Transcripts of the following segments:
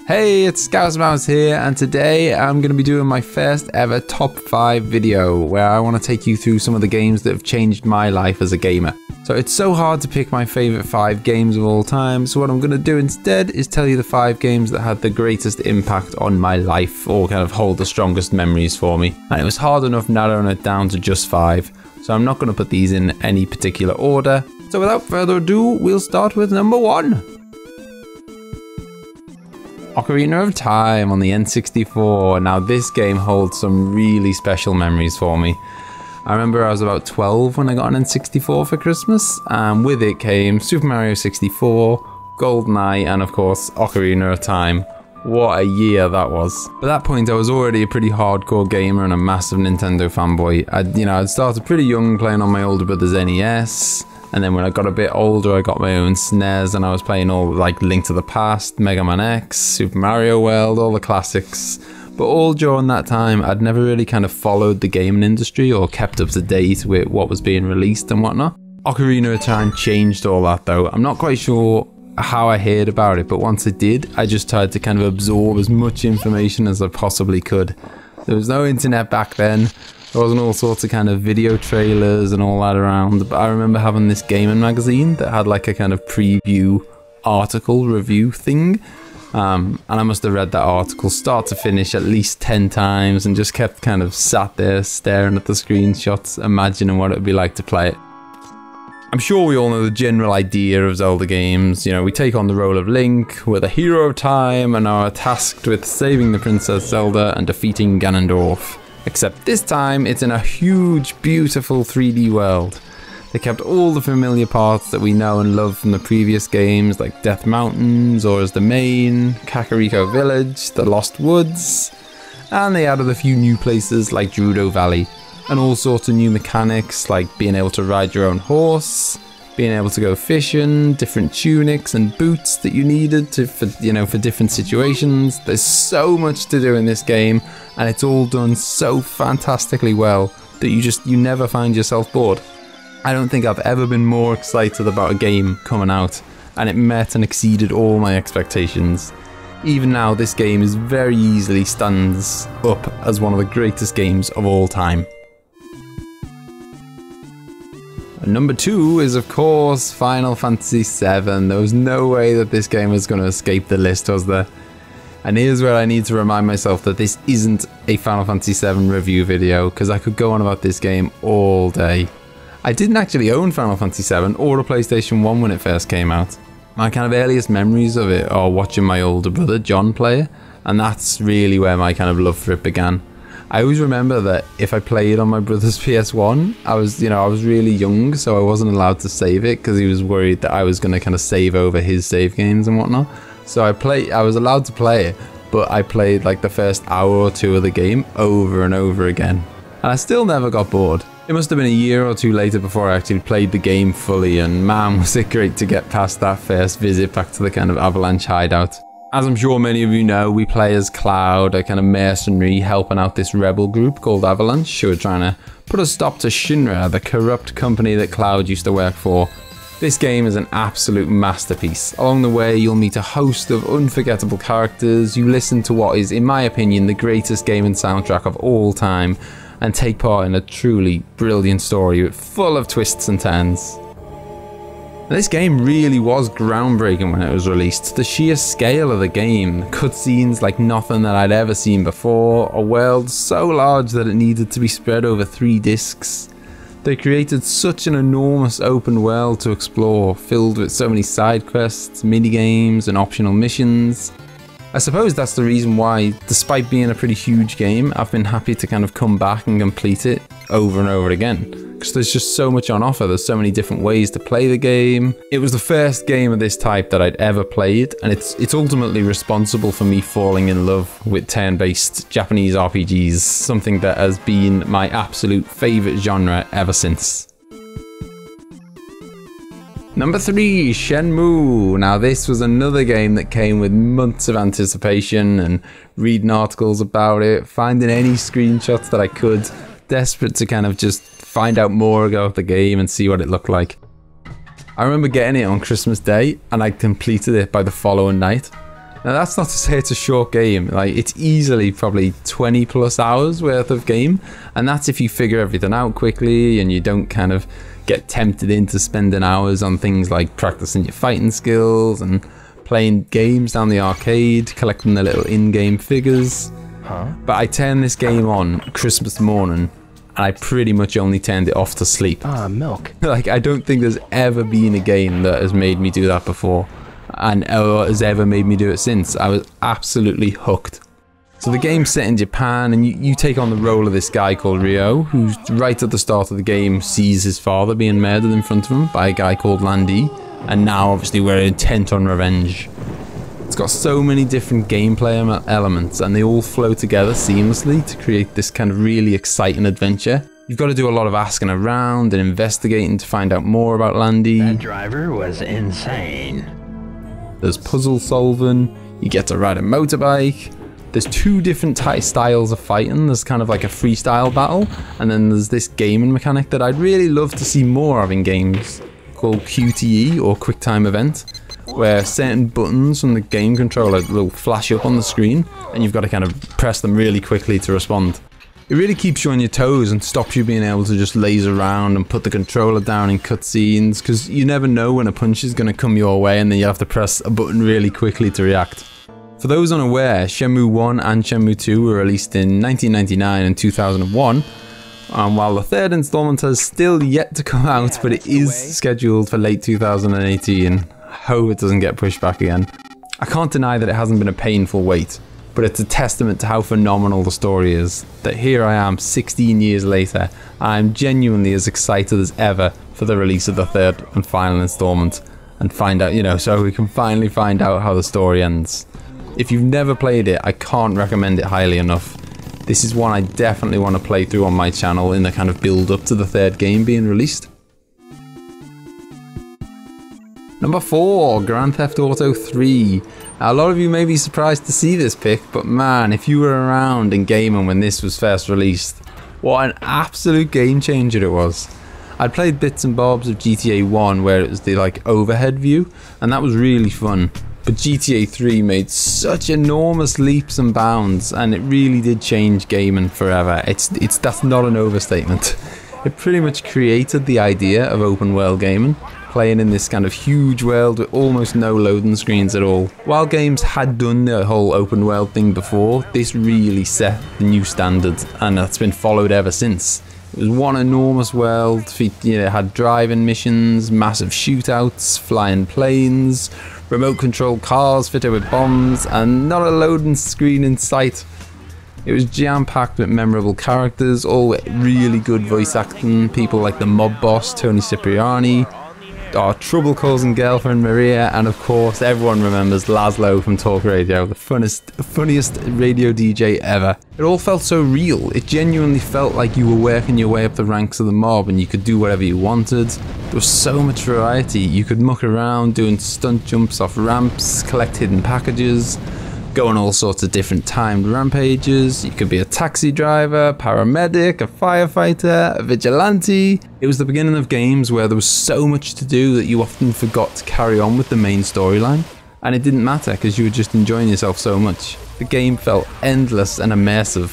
Hey, it's ScouseMouse here, and today I'm going to be doing my first ever top 5 video where I want to take you through some of the games that have changed my life as a gamer. So it's so hard to pick my favourite 5 games of all time, so what I'm going to do instead is tell you the 5 games that had the greatest impact on my life or kind of hold the strongest memories for me. And it was hard enough narrowing it down to just 5, so I'm not going to put these in any particular order. So without further ado, we'll start with number 1. Ocarina of Time on the N64. Now this game holds some really special memories for me. I remember I was about 12 when I got an N64 for Christmas, and with it came Super Mario 64, GoldenEye, and of course Ocarina of Time. What a year that was. At that point I was already a pretty hardcore gamer and a massive Nintendo fanboy. I'd started pretty young playing on my older brother's NES. And then when I got a bit older, I got my own SNES and I was playing all like Link to the Past, Mega Man X, Super Mario World, all the classics. But all during that time, I'd never really kind of followed the gaming industry or kept up to date with what was being released and whatnot. Ocarina of Time changed all that though. I'm not quite sure how I heard about it, but once I did, I just tried to kind of absorb as much information as I possibly could. There was no internet back then. There wasn't all sorts of kind of video trailers and all that around, but I remember having this gaming magazine that had like a kind of preview article review thing, and I must have read that article start to finish at least 10 times and just kept kind of sat there staring at the screenshots, imagining what it would be like to play it. I'm sure we all know the general idea of Zelda games. You know, we take on the role of Link, we're the hero of time, and are tasked with saving the Princess Zelda and defeating Ganondorf. Except this time, it's in a huge, beautiful 3D world. They kept all the familiar parts that we know and love from the previous games, like Death Mountain, Zora's Domain, Kakariko Village, the Lost Woods, and they added a few new places like Gerudo Valley, and all sorts of new mechanics like being able to ride your own horse, being able to go fishing, different tunics and boots that you needed for different situations. There's so much to do in this game, and it's all done so fantastically well that you never find yourself bored. I don't think I've ever been more excited about a game coming out, and it met and exceeded all my expectations. Even now, this game is very easily stands up as one of the greatest games of all time. Number 2 is of course Final Fantasy VII. There was no way that this game was going to escape the list, was there? And here's where I need to remind myself that this isn't a Final Fantasy VII review video, because I could go on about this game all day. I didn't actually own Final Fantasy VII or a PlayStation 1 when it first came out. My kind of earliest memories of it are watching my older brother John play it, and that's really where my kind of love for it began. I always remember that if I played on my brother's PS1, I was really young, so I wasn't allowed to save it because he was worried that I was going to kind of save over his save games and whatnot. So I was allowed to play it, but I played like the first hour or 2 of the game over and over again. And I still never got bored. It must have been a year or 2 later before I actually played the game fully, and man was it great to get past that first visit back to the kind of Avalanche hideout. As I'm sure many of you know, we play as Cloud, a kind of mercenary helping out this rebel group called Avalanche, who are trying to put a stop to Shinra, the corrupt company that Cloud used to work for. This game is an absolute masterpiece. Along the way, you'll meet a host of unforgettable characters, you listen to what is, in my opinion, the greatest gaming soundtrack of all time, and take part in a truly brilliant story full of twists and turns. This game really was groundbreaking when it was released. The sheer scale of the game, cutscenes like nothing that I'd ever seen before, a world so large that it needed to be spread over 3 discs. They created such an enormous open world to explore, filled with so many side quests, minigames and optional missions. I suppose that's the reason why, despite being a pretty huge game, I've been happy to kind of come back and complete it over and over again. Because there's just so much on offer, there's so many different ways to play the game. It was the first game of this type that I'd ever played, and it's ultimately responsible for me falling in love with turn-based Japanese RPGs, something that has been my absolute favourite genre ever since. Number 3, Shenmue. Now this was another game that came with months of anticipation and reading articles about it, finding any screenshots that I could, desperate to kind of just find out more about the game and see what it looked like. I remember getting it on Christmas Day and I completed it by the following night. Now that's not to say it's a short game, like it's easily probably 20 plus hours worth of game, and that's if you figure everything out quickly and you don't kind of get tempted into spending hours on things like practicing your fighting skills and playing games down the arcade, collecting the little in-game figures. But I turned this game on Christmas morning and I pretty much only turned it off to sleep. Milk. Like, I don't think there's ever been a game that has made me do that before, and has ever made me do it since. I was absolutely hooked. So the game's set in Japan, and you take on the role of this guy called Ryo, who right at the start of the game sees his father being murdered in front of him by a guy called Landy, and now obviously we're intent on revenge. It's got so many different gameplay elements, and they all flow together seamlessly to create this kind of really exciting adventure. You've got to do a lot of asking around and investigating to find out more about Landy. That driver was insane. There's puzzle solving, you get to ride a motorbike. There's two different styles of fighting. There's kind of like a freestyle battle, and then there's this gaming mechanic that I'd really love to see more of in games called QTE, or Quick Time Event, where certain buttons from the game controller will flash up on the screen and you've got to kind of press them really quickly to respond. It really keeps you on your toes and stops you being able to just laze around and put the controller down in cutscenes, because you never know when a punch is going to come your way and then you have to press a button really quickly to react. For those unaware, Shenmue 1 and Shenmue 2 were released in 1999 and 2001, and while the third installment has still yet to come out, but it is scheduled for late 2018. I hope it doesn't get pushed back again. I can't deny that it hasn't been a painful wait, but it's a testament to how phenomenal the story is, that here I am 16 years later, I'm genuinely as excited as ever for the release of the third and final installment, and find out, so we can finally find out how the story ends. If you've never played it, I can't recommend it highly enough. This is one I definitely want to play through on my channel in the kind of build up to the third game being released. Number 4, Grand Theft Auto 3. Now, a lot of you may be surprised to see this pick, but man, if you were around in gaming when this was first released, what an absolute game changer it was. I'd played bits and bobs of GTA 1 where it was the overhead view, and that was really fun. But GTA 3 made such enormous leaps and bounds, and it really did change gaming forever. That's not an overstatement. It pretty much created the idea of open world gaming, playing in this kind of huge world with almost no loading screens at all. While games had done the whole open world thing before, this really set the new standard, and that's been followed ever since. It was one enormous world. It had driving missions, massive shootouts, flying planes, remote control cars fitted with bombs, and not a loading screen in sight. It was jam-packed with memorable characters, all with really good voice acting, people like the mob boss Tony Cipriani, our trouble-causing girlfriend Maria, and of course everyone remembers Laszlo from Talk Radio, the funniest radio DJ ever. It all felt so real. It genuinely felt like you were working your way up the ranks of the mob and you could do whatever you wanted. There was so much variety. You could muck around doing stunt jumps off ramps, collect hidden packages, go on all sorts of different timed rampages. You could be a taxi driver, paramedic, a firefighter, a vigilante. It was the beginning of games where there was so much to do that you often forgot to carry on with the main storyline. And it didn't matter because you were just enjoying yourself so much. The game felt endless and immersive.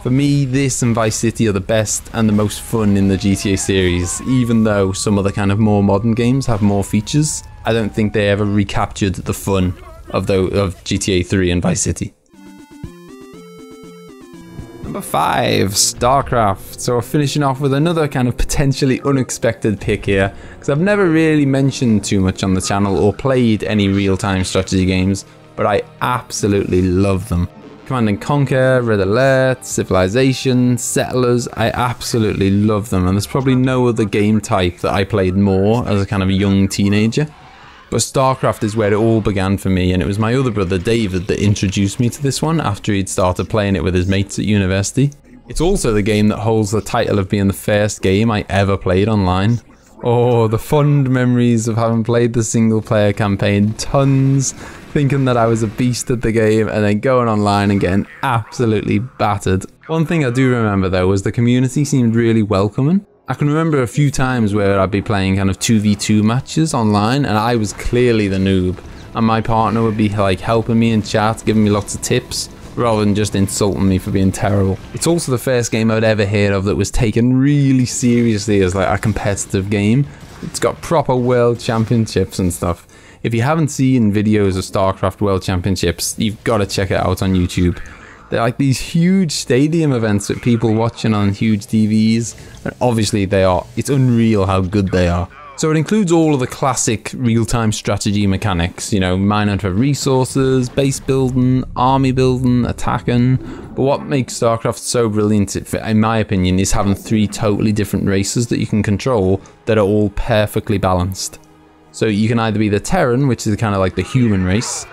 For me, this and Vice City are the best and the most fun in the GTA series, even though some of the kind of more modern games have more features. I don't think they ever recaptured the fun of GTA 3 and Vice City. Number 5, Starcraft. So we're finishing off with another kind of potentially unexpected pick here, because I've never really mentioned too much on the channel or played any real-time strategy games, but I absolutely love them. Command & Conquer, Red Alert, Civilization, Settlers, I absolutely love them, and there's probably no other game type that I played more as a kind of young teenager. But Starcraft is where it all began for me, and it was my other brother David that introduced me to this one after he'd started playing it with his mates at university. It's also the game that holds the title of being the first game I ever played online. Oh, the fond memories of having played the single player campaign tons, thinking that I was a beast at the game, and then going online and getting absolutely battered. One thing I do remember though was the community seemed really welcoming. I can remember a few times where I'd be playing kind of 2v2 matches online and I was clearly the noob, and my partner would be like helping me in chat, giving me lots of tips, rather than just insulting me for being terrible. It's also the first game I'd ever heard of that was taken really seriously as like a competitive game. It's got proper world championships and stuff. If you haven't seen videos of Starcraft World Championships, you've got to check it out on YouTube. They're like these huge stadium events with people watching on huge TVs. And obviously it's unreal how good they are. So it includes all of the classic real-time strategy mechanics, you know, mining for resources, base building, army building, attacking. But what makes StarCraft so brilliant, in my opinion, is having 3 totally different races that you can control that are all perfectly balanced. So you can either be the Terran, which is kind of like the human race,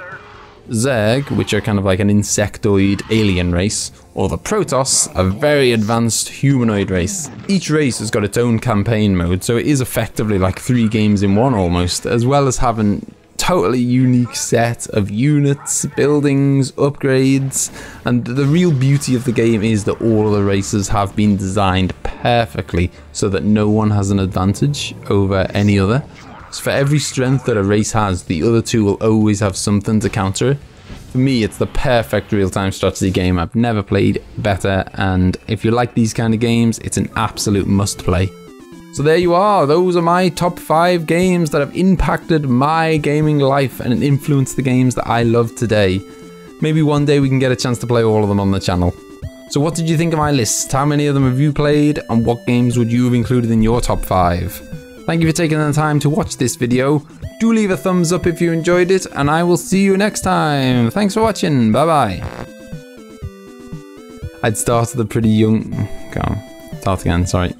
Zerg, which are kind of like an insectoid alien race, or the Protoss, a very advanced humanoid race. Each race has got its own campaign mode, so it is effectively like 3 games in one almost, as well as having totally unique set of units, buildings, upgrades, and the real beauty of the game is that all of the races have been designed perfectly so that no one has an advantage over any other. So for every strength that a race has, the other 2 will always have something to counter it. For me, it's the perfect real-time strategy game. I've never played better, and if you like these kind of games, it's an absolute must-play. So there you are, those are my top 5 games that have impacted my gaming life and influenced the games that I love today. Maybe one day we can get a chance to play all of them on the channel. So what did you think of my list? How many of them have you played, and what games would you have included in your top 5? Thank you for taking the time to watch this video. Do leave a thumbs up if you enjoyed it, and I will see you next time. Thanks for watching. Bye bye. I'd started a pretty young... Go on. Start again, sorry.